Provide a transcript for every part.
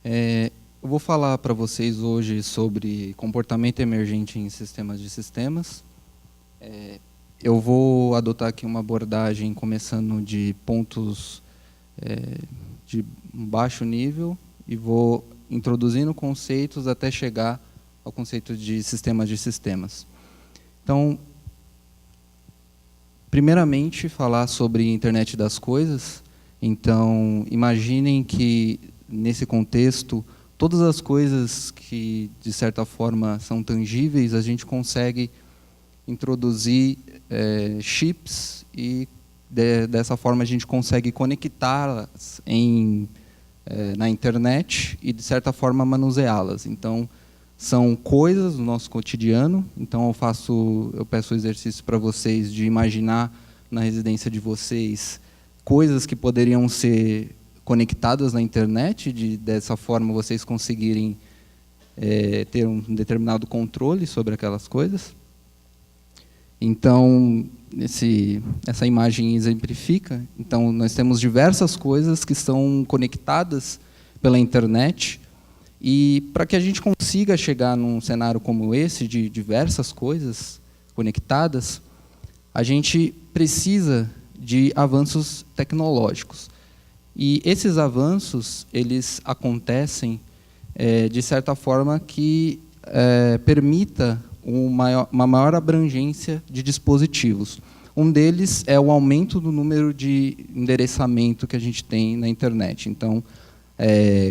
Eu vou falar para vocês hoje sobre comportamento emergente em sistemas de sistemas. Eu vou adotar aqui uma abordagem começando de pontos de baixo nível e vou introduzindo conceitos até chegar ao conceito de sistemas de sistemas. Então, primeiramente, falar sobre internet das coisas. Então, imaginem que, nesse contexto, todas as coisas que, de certa forma, são tangíveis, a gente consegue introduzir chips e, dessa forma, a gente consegue conectá-las na internet e, de certa forma, manuseá-las. Então, são coisas do nosso cotidiano. Então, eu peço o exercício para vocês de imaginar na residência de vocês coisas que poderiam ser conectadas na internet, dessa forma vocês conseguirem ter um determinado controle sobre aquelas coisas. Então, essa imagem exemplifica. Então, nós temos diversas coisas que são conectadas pela internet, e para que a gente consiga chegar num cenário como esse, de diversas coisas conectadas, a gente precisa de avanços tecnológicos. E esses avanços, eles acontecem de certa forma que permita uma maior abrangência de dispositivos. Um deles é o aumento do número de endereçamento que a gente tem na internet. Então,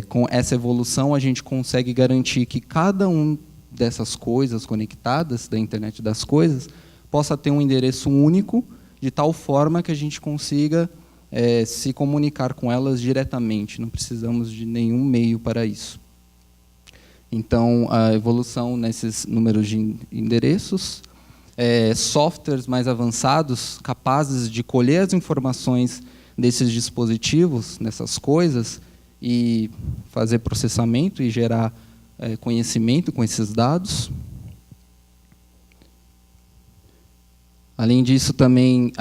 com essa evolução, a gente consegue garantir que cada um dessas coisas conectadas, da internet das coisas, possa ter um endereço único, de tal forma que a gente consiga se comunicar com elas diretamente. Não precisamos de nenhum meio para isso. Então, a evolução nesses números de endereços, softwares mais avançados, capazes de colher as informações desses dispositivos, dessas coisas, e fazer processamento e gerar conhecimento com esses dados. Além disso, também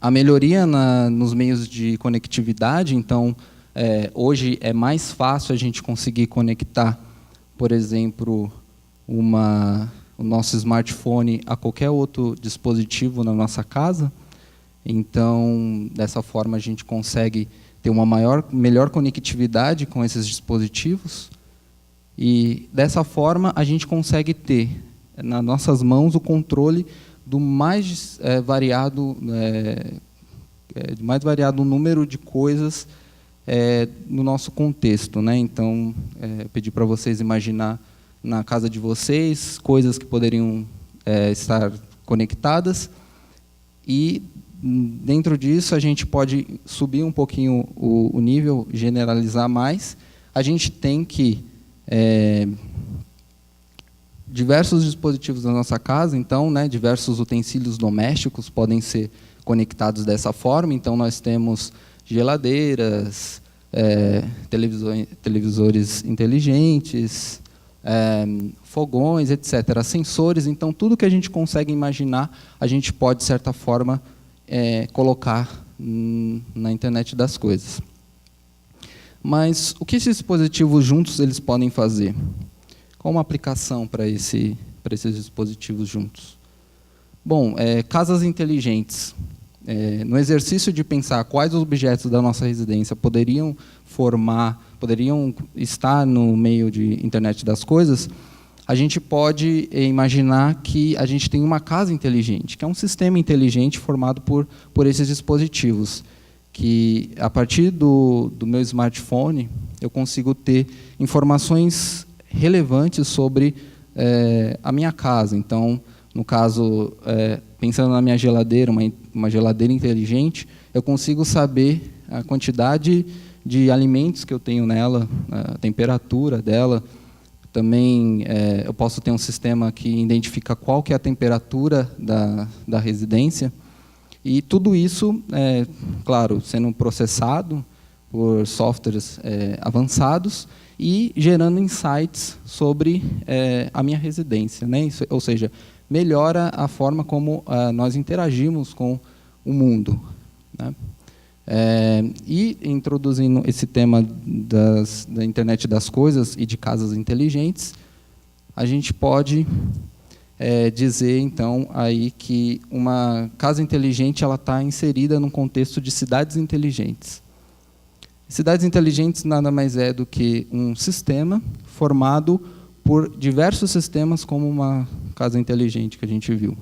a melhoria nos meios de conectividade. Então, hoje é mais fácil a gente conseguir conectar, por exemplo, o nosso smartphone a qualquer outro dispositivo na nossa casa. Então, dessa forma, a gente consegue ter uma melhor conectividade com esses dispositivos. E, dessa forma, a gente consegue ter nas nossas mãos o controle do mais variado número de coisas no nosso contexto, né? Então, pedi para vocês imaginar na casa de vocês coisas que poderiam estar conectadas, e dentro disso a gente pode subir um pouquinho o nível, generalizar mais. A gente tem que diversos dispositivos da nossa casa, então, diversos utensílios domésticos podem ser conectados dessa forma. Então, nós temos geladeiras, televisores inteligentes, fogões, etc., sensores. Então, tudo que a gente consegue imaginar, a gente pode, de certa forma, colocar na internet das coisas. Mas o que esses dispositivos juntos eles podem fazer? Qual uma aplicação para esses dispositivos juntos? Bom, casas inteligentes. No exercício de pensar quais objetos da nossa residência poderiam estar no meio de internet das coisas, a gente pode imaginar que a gente tem uma casa inteligente, que é um sistema inteligente formado por esses dispositivos, que, a partir do meu smartphone, eu consigo ter informações relevantes sobre a minha casa. Então, no caso, pensando na minha geladeira, uma geladeira inteligente, eu consigo saber a quantidade de alimentos que eu tenho nela, a temperatura dela. Também eu posso ter um sistema que identifica qual que é a temperatura da residência. E tudo isso, claro, sendo processado por softwares avançados, e gerando insights sobre a minha residência, né? Isso, ou seja, melhora a forma como nós interagimos com o mundo, né? E introduzindo esse tema da internet das coisas e de casas inteligentes, a gente pode dizer, então, aí que uma casa inteligente ela está inserida num contexto de cidades inteligentes. Cidades inteligentes nada mais é do que um sistema formado por diversos sistemas, como uma casa inteligente que a gente viu.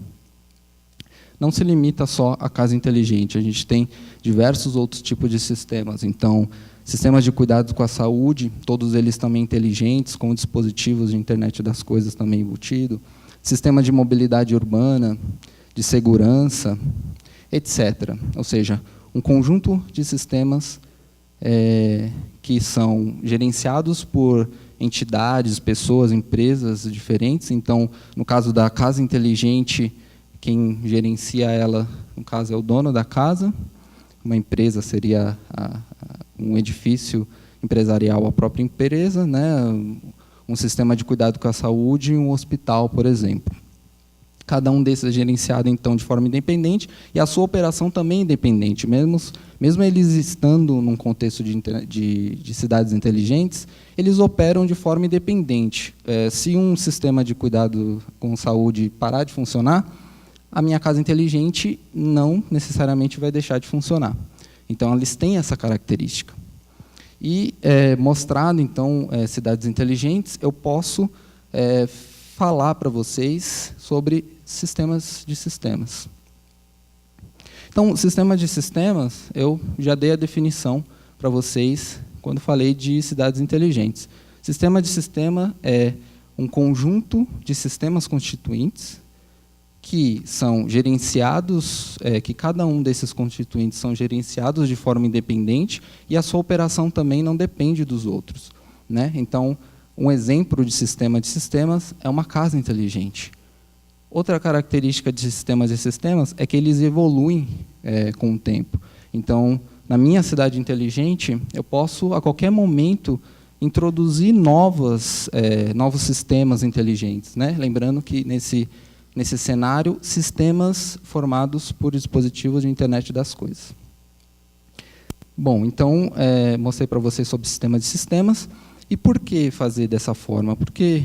Não se limita só à casa inteligente, a gente tem diversos outros tipos de sistemas. Então, sistemas de cuidado com a saúde, todos eles também inteligentes, com dispositivos de internet das coisas também embutido, sistema de mobilidade urbana, de segurança, etc. Ou seja, um conjunto de sistemas que são gerenciados por entidades, pessoas, empresas diferentes. Então, no caso da casa inteligente, quem gerencia ela, no caso, é o dono da casa. Uma empresa seria um edifício empresarial, a própria empresa, né? Um sistema de cuidado com a saúde e um hospital, por exemplo. Cada um desses é gerenciado, então, de forma independente, e a sua operação também é independente. Mesmo eles estando num contexto de cidades inteligentes, eles operam de forma independente. Se um sistema de cuidado com saúde parar de funcionar, a minha casa inteligente não necessariamente vai deixar de funcionar. Então, eles têm essa característica. E, mostrado, então, cidades inteligentes, eu posso falar para vocês sobre sistemas de sistemas. Então, sistema de sistemas, eu já dei a definição para vocês quando falei de cidades inteligentes. Sistema de sistema é um conjunto de sistemas constituintes que são gerenciados, que cada um desses constituintes são gerenciados de forma independente e a sua operação também não depende dos outros, né? Então, um exemplo de sistema de sistemas é uma casa inteligente. Outra característica de sistemas de sistemas é que eles evoluem com o tempo. Então, na minha cidade inteligente, eu posso, a qualquer momento, introduzir novos sistemas inteligentes, né? Lembrando que, nesse cenário, sistemas formados por dispositivos de internet das coisas. Bom, então, mostrei para vocês sobre sistema de sistemas. E por que fazer dessa forma? Por que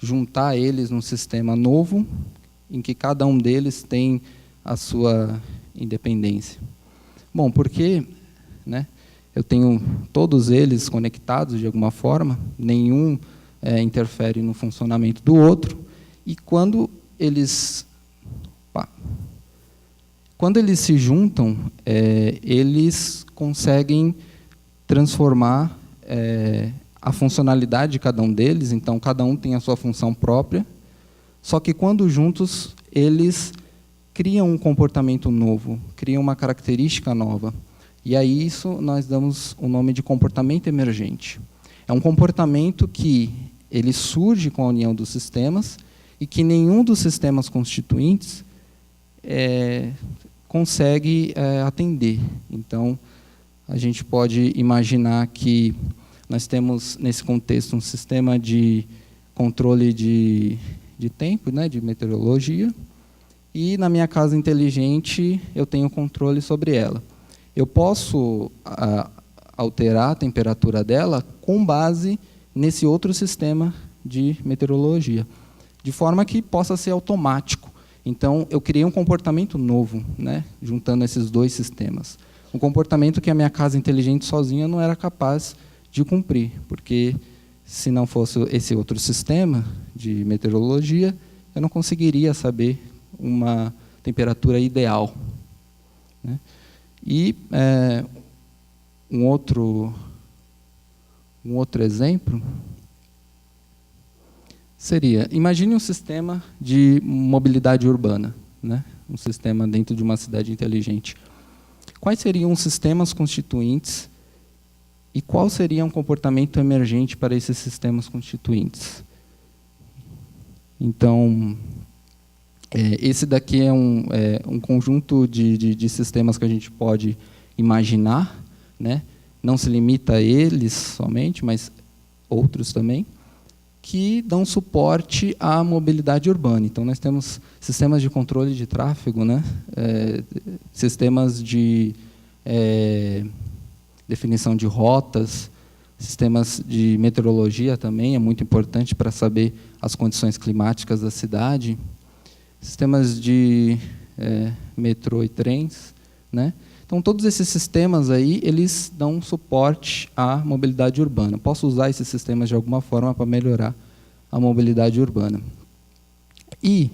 juntar eles num sistema novo, em que cada um deles tem a sua independência? Bom, porque, né, eu tenho todos eles conectados de alguma forma, nenhum interfere no funcionamento do outro, e quando eles se juntam, eles conseguem transformar a funcionalidade de cada um deles. Então, cada um tem a sua função própria, só que, quando juntos, eles criam um comportamento novo, criam uma característica nova. E a isso nós damos o nome de comportamento emergente. É um comportamento que ele surge com a união dos sistemas e que nenhum dos sistemas constituintes consegue atender. Então, a gente pode imaginar que nós temos, nesse contexto, um sistema de controle de tempo, né, de meteorologia, e, na minha casa inteligente, eu tenho controle sobre ela. Eu posso alterar a temperatura dela com base nesse outro sistema de meteorologia, de forma que possa ser automático. Então, eu criei um comportamento novo, né, juntando esses dois sistemas. Um comportamento que a minha casa inteligente sozinha não era capaz de cumprir, porque, se não fosse esse outro sistema de meteorologia, eu não conseguiria saber uma temperatura ideal, né? E um outro exemplo seria, imagine um sistema de mobilidade urbana, né? Um sistema dentro de uma cidade inteligente. Quais seriam os sistemas constituintes e qual seria um comportamento emergente para esses sistemas constituintes? Então, esse daqui é um conjunto de sistemas que a gente pode imaginar, né? Não se limita a eles somente, mas outros também, que dão suporte à mobilidade urbana. Então, nós temos sistemas de controle de tráfego, né? Sistemas de definição de rotas, sistemas de meteorologia também é muito importante para saber as condições climáticas da cidade, sistemas de metrô e trens, né? Então, todos esses sistemas aí, eles dão suporte à mobilidade urbana. Posso usar esses sistemas de alguma forma para melhorar a mobilidade urbana. E,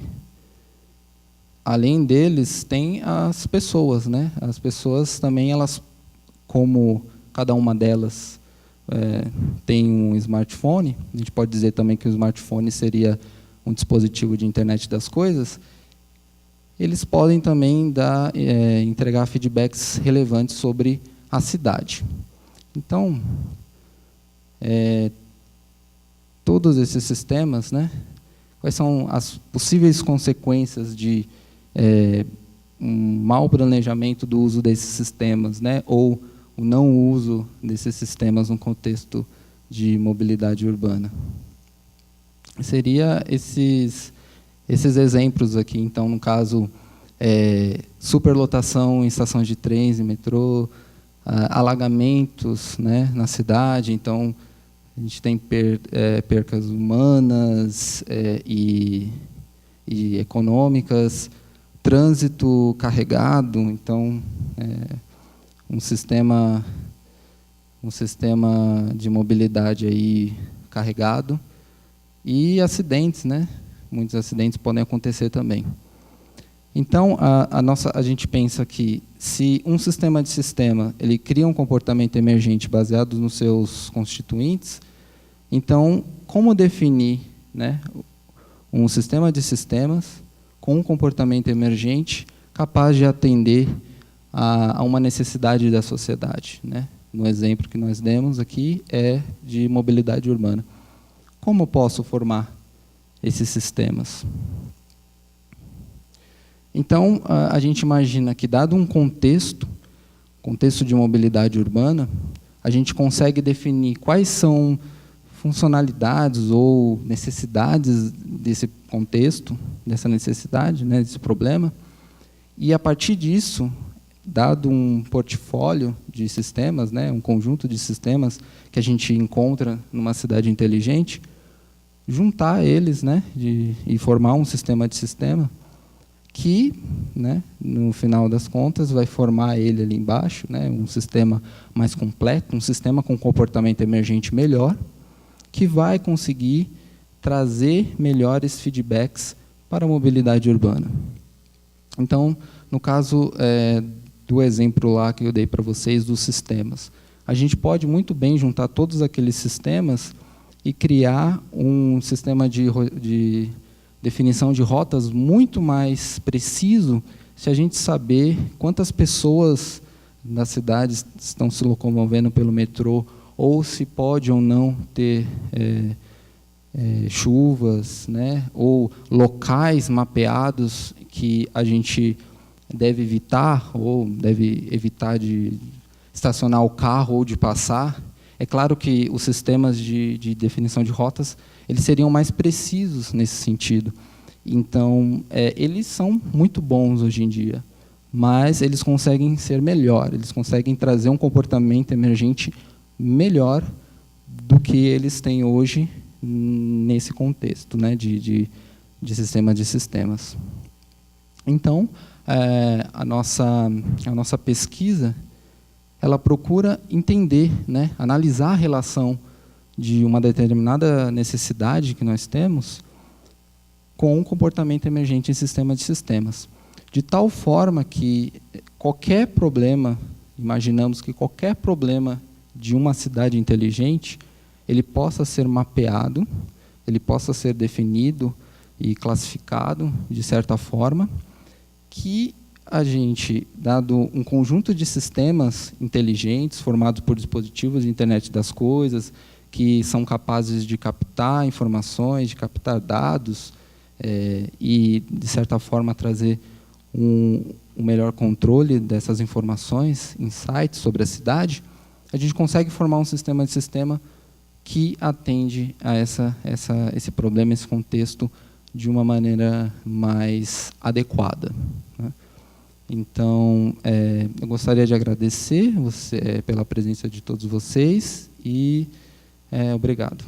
além deles, tem as pessoas, né? As pessoas também, elas, como cada uma delas tem um smartphone, a gente pode dizer também que o smartphone seria um dispositivo de internet das coisas, eles podem também entregar feedbacks relevantes sobre a cidade. Então, todos esses sistemas, né, quais são as possíveis consequências de um mau planejamento do uso desses sistemas, né, ou o não uso desses sistemas no contexto de mobilidade urbana? Seria esses exemplos aqui. Então, no caso, superlotação em estações de trens e metrô, alagamentos, né, na cidade. Então, a gente tem percas humanas e econômicas, trânsito carregado. Então, um sistema de mobilidade aí carregado, e acidentes, né? Muitos acidentes podem acontecer também. Então, a gente pensa que, se um sistema de sistema ele cria um comportamento emergente baseado nos seus constituintes, então, como definir, né, um sistema de sistemas com um comportamento emergente capaz de atender a uma necessidade da sociedade, né? No exemplo que nós demos aqui é de mobilidade urbana. Como eu posso formar esses sistemas? Então, a gente imagina que, dado um contexto de mobilidade urbana, a gente consegue definir quais são funcionalidades ou necessidades desse contexto, dessa necessidade, né, desse problema, e, a partir disso, dado um portfólio de sistemas, né, um conjunto de sistemas que a gente encontra numa cidade inteligente, juntar eles, né, e formar um sistema de sistema que, né, no final das contas, vai formar ele ali embaixo, né, um sistema mais completo, um sistema com comportamento emergente melhor, que vai conseguir trazer melhores feedbacks para a mobilidade urbana. Então, no caso do exemplo lá que eu dei para vocês dos sistemas, a gente pode muito bem juntar todos aqueles sistemas e criar um sistema de definição de rotas muito mais preciso, se a gente saber quantas pessoas na cidade estão se locomovendo pelo metrô, ou se pode ou não ter chuvas, né, ou locais mapeados que a gente deve evitar, ou deve evitar de estacionar o carro ou de passar. É claro que os sistemas de definição de rotas, eles seriam mais precisos nesse sentido. Então, eles são muito bons hoje em dia, mas eles conseguem ser melhor, eles conseguem trazer um comportamento emergente melhor do que eles têm hoje nesse contexto, né, de sistema de sistemas. Então, a nossa pesquisa, ela procura entender, né, analisar a relação de uma determinada necessidade que nós temos com um comportamento emergente em sistema de sistemas. De tal forma que qualquer problema, imaginamos que qualquer problema de uma cidade inteligente, ele possa ser mapeado, ele possa ser definido e classificado de certa forma, que a gente, dado um conjunto de sistemas inteligentes, formados por dispositivos de internet das coisas, que são capazes de captar informações, de captar dados, e, de certa forma, trazer um melhor controle dessas informações, insights sobre a cidade, a gente consegue formar um sistema de sistema que atende a esse problema, esse contexto, de uma maneira mais adequada, né? Então, eu gostaria de agradecer pela presença de todos vocês e obrigado.